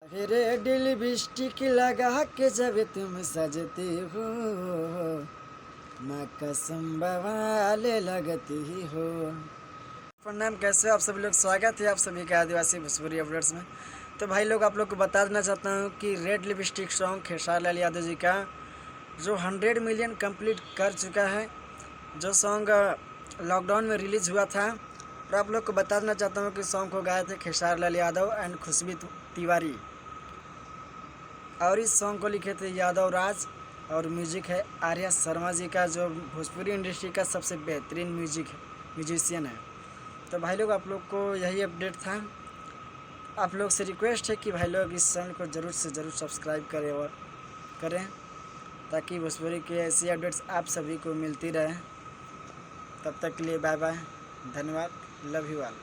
Red lipstick लगा के जब तुम सजती हो, मैं कसम बवाले लगती हो। प्रणाम, कैसे हो आप सभी लोग। स्वागत है आप सभी का आदिवासी भोजपुरी अपडेट्स में। तो भाई लोग, आप लोग को बता देना चाहता हूँ कि red lipstick song Khesari Lal Yadav ji का जो 100 मिलियन कंप्लीट कर चुका है, जो सॉन्ग लॉकडाउन में रिलीज़ हुआ था। और आप लोग को बता देना चाहता हूँ कि सॉन्ग को गाए थे खेसारी लाल यादव एंड खुशबू तिवारी, और इस सॉन्ग को लिखे थे यादव राज, और म्यूजिक है आर्या शर्मा जी का, जो भोजपुरी इंडस्ट्री का सबसे बेहतरीन म्यूजिशियन है। तो भाई लोग, आप लोग को यही अपडेट था। आप लोग से रिक्वेस्ट है कि भाई लोग इस चैनल को ज़रूर से ज़रूर सब्सक्राइब करें ताकि भोजपुरी की ऐसी अपडेट्स आप सभी को मिलती रहे। तब तक के लिए बाय बाय, धन्यवाद, लव यू ऑल।